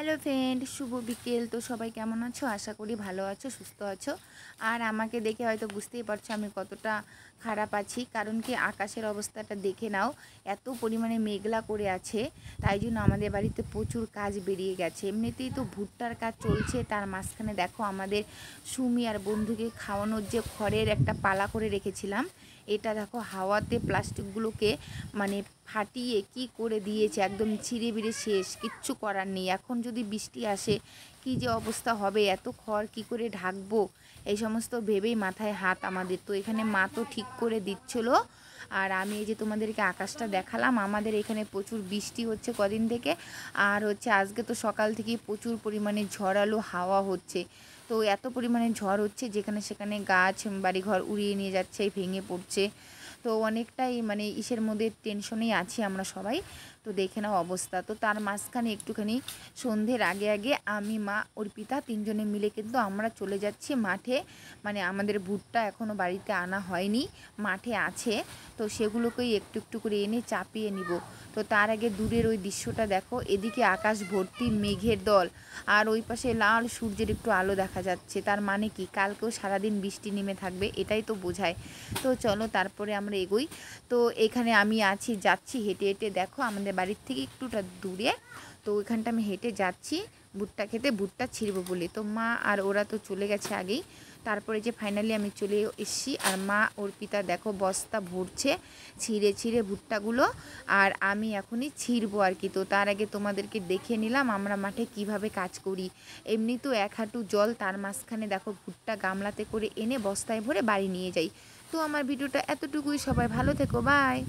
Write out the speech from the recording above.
Hello friend, শুভ বিকেল। তো সবাই কেমন আছো? আশা করি ভালো আছো, সুস্থ আছো। আর আমাকে দেখে হয়তো বুঝতেই পারছো আমি কতটা খারাপ আছি, কারণ কি আকাশের অবস্থাটা দেখে নাও, এত পরিমাণে মেঘলা করে আছে। তাই জন্য আমাদের বাড়িতে প্রচুর কাজ বেরিয়ে গেছে। এমনিতেই তো ভুট্টার কাজ চলছে, তার মাঝখানে দেখো আমাদের সুমি আর বন্ধুকে খাওয়ানোর যে খড়ের একটা পালা করে রেখেছিলাম, এটা দেখো হাওয়াতে প্লাস্টিকগুলোকে মানে ফাটিয়ে কি করে দিয়েছে, একদম ছিঁড়ে বিড়ে শেষ, কিচ্ছু করার নেই। এখন যদি বৃষ্টি আসে কি যে অবস্থা হবে, এত খড় কি করে ঢাকবো, এই সমস্ত ভেবেই মাথায় হাত আমাদের। তো এখানে মা তো ঠিক করে দিচ্ছিল, আর আমি এই যে তোমাদেরকে আকাশটা দেখালাম, আমাদের এখানে প্রচুর বৃষ্টি হচ্ছে কদিন থেকে। আর হচ্ছে আজকে তো সকাল থেকেই প্রচুর পরিমাণে ঝড়ালো হাওয়া হচ্ছে। তো এত পরিমাণে ঝড় হচ্ছে, যেখানে সেখানে গাছ বাড়িঘর উড়িয়ে নিয়ে যাচ্ছে, ভেঙে পড়ছে। তো অনেকটাই মানে ইসের মধ্যে টেনশনেই আছি আমরা সবাই। তো দেখে নাও অবস্থা। তো তার মাঝখানে একটুখানি সন্ধ্যের আগে আগে আমি, মা, অর্পিতা তিনজনে মিলে কিন্তু আমরা চলে যাচ্ছি মাঠে। মানে আমাদের ভুট্টা এখনও বাড়িতে আনা হয়নি, মাঠে আছে। তো সেগুলোকেই একটু একটু করে এনে চাপিয়ে নিব। তো তার আগে দূরের ওই দৃশ্যটা দেখো, এদিকে আকাশ ভর্তি মেঘের দল, আর ওই পাশে লাল সূর্যের একটু আলো দেখা যাচ্ছে। তার মানে কি কালকেও সারাদিন বৃষ্টি নেমে থাকবে, এটাই তো বোঝায়। তো চলো তারপরে আমরা এগোই। তো এখানে আমি আছি, যাচ্ছি হেঁটে হেঁটে, দেখো আমাদের বাড়ির থেকে একটুটা দূরে। তো ওইখানটা আমি হেঁটে যাচ্ছি ভুট্টা খেতে, ভুট্টা ছিঁড়বো বলে। তো মা আর ওরা তো চলে গেছে আগেই। তারপরে যে ফাইনালি আমি চলে এসেছি, আর মা অর্পিতা দেখো বস্তা ভরছে ছিঁড়ে ছিঁড়ে ভুট্টাগুলো, আর আমি এখনই ছিঁড়বো আর কি। তো তার আগে তোমাদেরকে দেখে নিলাম আমরা মাঠে কিভাবে কাজ করি। এমনি তো এক হাঁটু জল, তার মাঝখানে দেখো ভুট্টা গামলাতে করে এনে বস্তায় ভরে বাড়ি নিয়ে যাই। তো আমার ভিডিওটা এতটুকুই, সবাই ভালো থেকো, বাই।